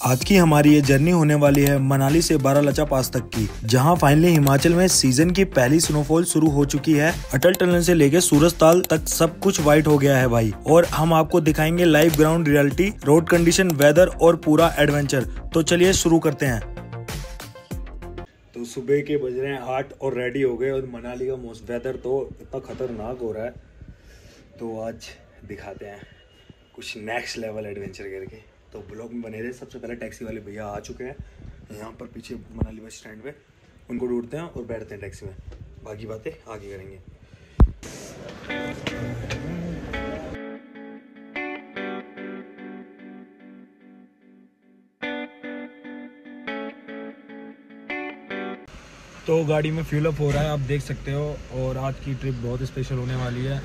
आज की हमारी ये जर्नी होने वाली है मनाली से बारालाचा पास तक की, जहां फाइनली हिमाचल में सीजन की पहली स्नोफॉल शुरू हो चुकी है। अटल टनल से लेके सूरजताल तक सब कुछ व्हाइट हो गया है भाई, और हम आपको दिखाएंगे live ground reality, road condition, weather और पूरा एडवेंचर। तो चलिए शुरू करते हैं। तो सुबह के बज रहे हैं 8 और रेडी हो गए, और मनाली का वेदर तो इतना खतरनाक हो रहा है। तो आज दिखाते हैं कुछ नेक्स्ट लेवल एडवेंचर करके, तो ब्लॉग में बने रहे। सबसे पहले टैक्सी वाले भैया आ चुके हैं यहाँ पर पीछे मनाली बस स्टैंड पे, उनको ढूंढते हैं और बैठते हैं टैक्सी में, बाकी बातें आगे करेंगे। तो गाड़ी में फ्यूल अप हो रहा है, आप देख सकते हो, और आज की ट्रिप बहुत स्पेशल होने वाली है।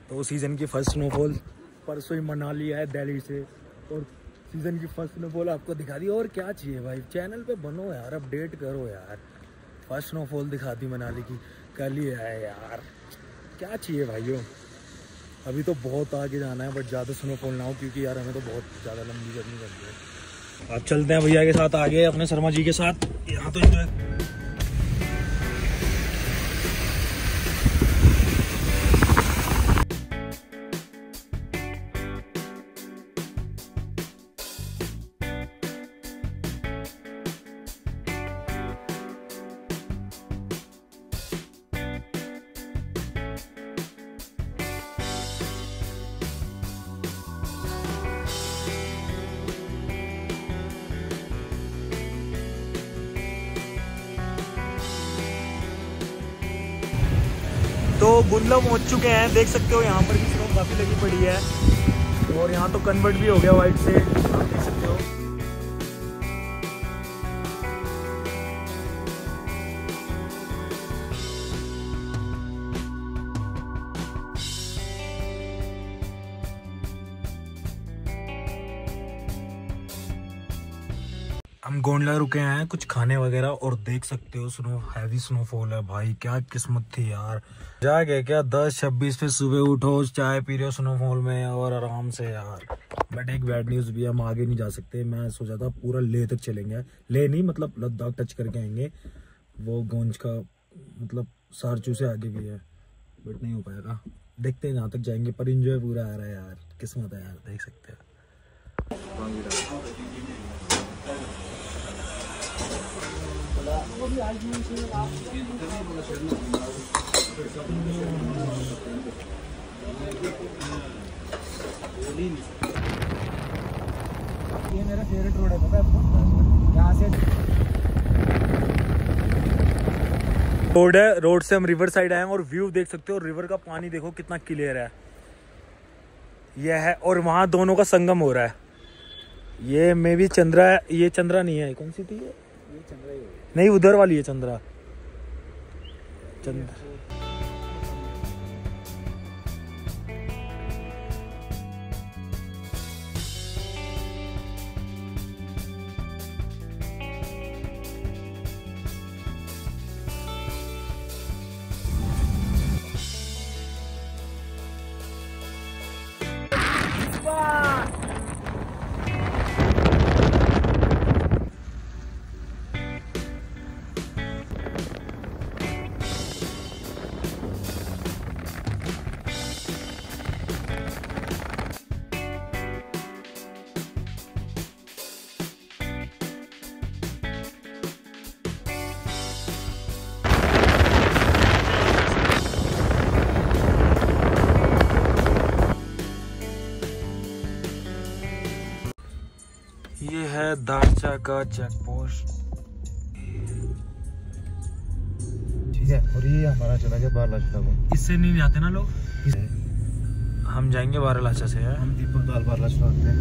तो सीज़न की फर्स्ट स्नोफॉल परसों ही मनाली है दिल्ली से, और सीज़न की फर्स्ट स्नोफॉल आपको दिखा दी। और क्या चाहिए भाई, चैनल पे बनो यार, अपडेट करो यार। फर्स्ट स्नोफॉल दिखा दी मनाली की, कल ही है यार, क्या चाहिए भाइयों। अभी तो बहुत आगे जाना है, बट ज़्यादा स्नोफॉल ना हो, क्योंकि यार हमें तो बहुत ज़्यादा लंबी जर्नी करनी है। आप चलते हैं भैया के साथ आगे, अपने शर्मा जी के साथ। यहाँ तो तो गुंडला पहुंच चुके हैं, देख सकते हो यहाँ पर भी स्नो काफ़ी लगी पड़ी है, और यहाँ तो कन्वर्ट भी हो गया वाइट से, आप देख सकते हो। हम गोंडला रुके हैं कुछ खाने वगैरह, और देख सकते हो स्नो हैवी स्नोफॉल है भाई। क्या किस्मत थी यार, जाके क्या 10-26 पे सुबह उठो, चाय पी रहे हो स्नोफॉल में और आराम से यार। बट एक बैड न्यूज भी है, हम आगे नहीं जा सकते। मैं सोचा था पूरा लेह तक चलेंगे, लेह नहीं मतलब लद्दाख टच करके आएंगे, वो गोंज का मतलब सारचू से आगे भी है, बट नहीं हो पाएगा। देखते हैं जहाँ तक जाएंगे, पर इंजॉय पूरा आ रहा है यार, किस्मत है यार, देख सकते हैं। ये मेरा फेवरेट रोड है, पता है आपको? यहाँ से रोड है, रोड से हम रिवर साइड आए हैं, और व्यू देख सकते हो, रिवर का पानी देखो कितना क्लियर है। यह है, और वहाँ दोनों का संगम हो रहा है। ये मे भी चंद्रा है, ये चंद्रा नहीं है, कौन सी थी ये चंद्रा ही नहीं, उधर वाली है चंद्रा। चंद्रा ये है दारचा का चेक पोस्ट। और ये हमारा चला गया बारलाचा को। इससे नहीं जाते ना लोग, हम जाएंगे बारलाचा से है। हम दीपक दाल बारलाचा आते हैं।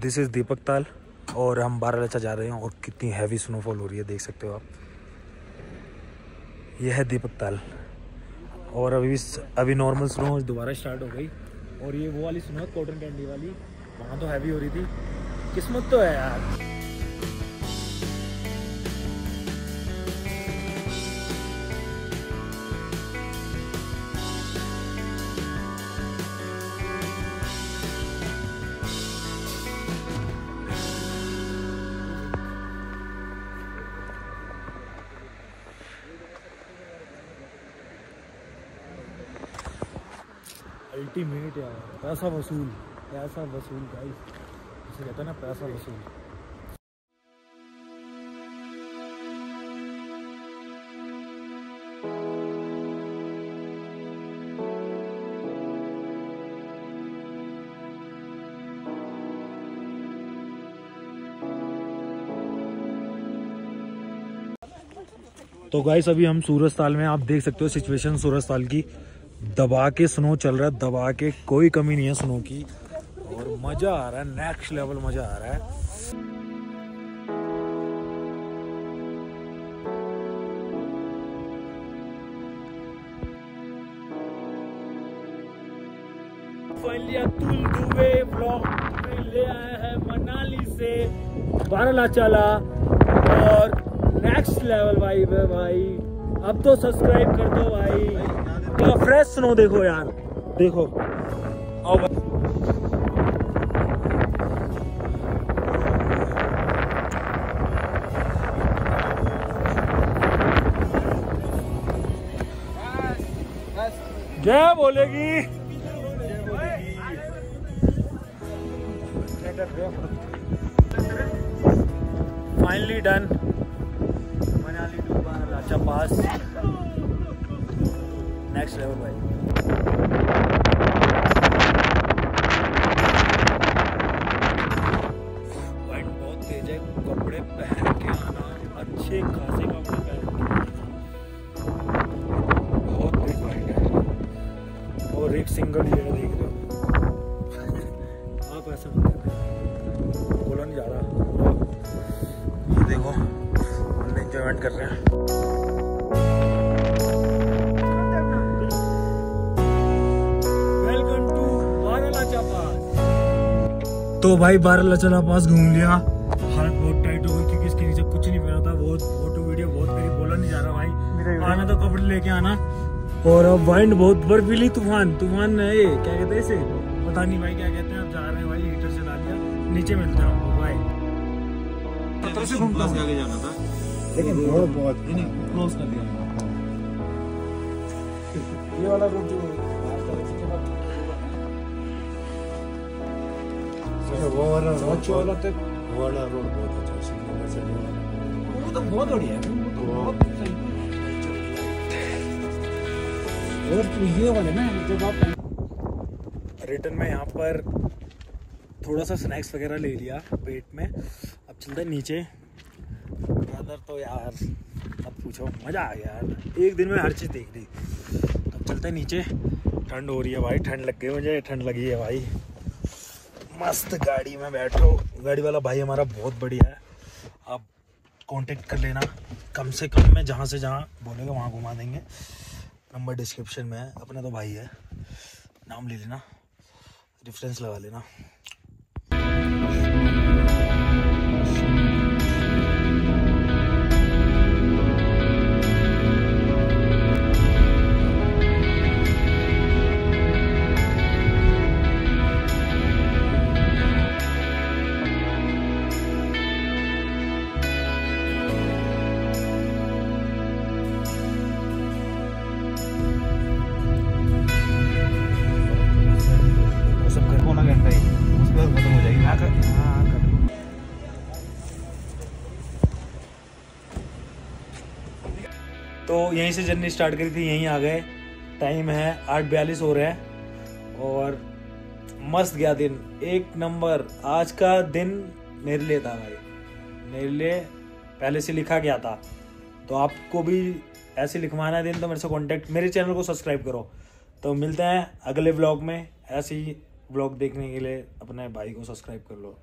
दिस इज दीपक ताल और हम बारलाचा जा रहे हैं और कितनी हैवी स्नोफॉल हो रही है देख सकते हो आप। यह है दीपक ताल और अभी नॉर्मल स्नो दोबारा स्टार्ट हो गई और ये वो वाली स्नो है कॉटन कैंडी वाली, वहाँ तो हैवी हो रही थी। किस्मत तो है यार। अल्टीमेट यार, पैसा वसूल गाइस, इसे कहते हैं ना पैसा वसूल। तो गाइस अभी हम सूरजताल में, आप देख सकते हो सिचुएशन सूरजताल की। दबा के स्नो चल रहा है, दबा के, कोई कमी नहीं है स्नो की और मजा आ रहा है, नेक्स्ट लेवल मजा आ रहा है। फाइनली अतुल दुबे ब्लॉग ले आया है मनाली से बारलाचा और नेक्स्ट लेवल वाइब है भाई। अब तो सब्सक्राइब कर दो भाई। क्या फ्रेश स्नो देखो यार, देखो आओ जय बोलेगी। Finally done, Manali to Baralacha pass, next level भाई। वाइंड बहुत तेज है, कपड़े पहन के आना, अच्छे खासे कपड़े पहन के, बहुत तेज वाइंड है और एक सिंगल ही जगह देख रहे हो आप, ऐसा बोला नहीं जा रहा। ये देखो हम एंजॉयमेंट कर रहे हैं। तो भाई बारलाचा पास घूम लिया, हालत बहुत टाइट हो गई क्योंकि इसके नीचे कुछ नहीं पहना था। बहुत फोटो वीडियो बहुत करी, बोला नहीं जा रहा भाई, आना तो कपड़े लेके आना। और अब वाइंड बहुत बर्फीली, तूफान है ये, क्या कहते हैं इसे, पता नहीं भाई क्या कहते हैं। अब जा रहे हैं भाई, हीटर चला दिया, नीचे मिलते हैं आपको भाई। से घूमता हूं, आगे जाना था लेकिन बहुत क्लोज कर दिया ये वाला रोड जो वो वाला रोड बहुत अच्छा है, वो तो बहुत बढ़िया है, बहुत सही। और ये वाले ना जब आप रिटर्न में यहाँ पर थोड़ा सा स्नैक्स वगैरह ले लिया पेट में, अब चलते हैं नीचे। ब्रदर तो यार अब पूछो, मज़ा आ गया यार, एक दिन में हर चीज़ देख ली। अब चलते हैं नीचे, ठंड हो रही है भाई, ठंड लग गई मुझे, ठंड लगी है भाई। मस्त गाड़ी में बैठो, गाड़ी वाला भाई हमारा बहुत बढ़िया है, आप कांटेक्ट कर लेना। कम से कम में जहाँ से जहाँ बोलेगा वहाँ घुमा देंगे, नंबर डिस्क्रिप्शन में है। अपना तो भाई है, नाम ले लेना, रेफरेंस लगा लेना। तो यहीं से जर्नी स्टार्ट करी थी, यहीं आ गए। टाइम है 8:42 हो रहे हैं और मस्त गया दिन, एक नंबर। आज का दिन मेरे लिए था भाई, मेरे लिए पहले से लिखा गया था। तो आपको भी ऐसे लिखवाना है दिन तो मेरे से कांटेक्ट, मेरे चैनल को सब्सक्राइब करो। तो मिलते हैं अगले व्लॉग में। ऐसे ही व्लॉग देखने के लिए अपने भाई को सब्सक्राइब कर लो।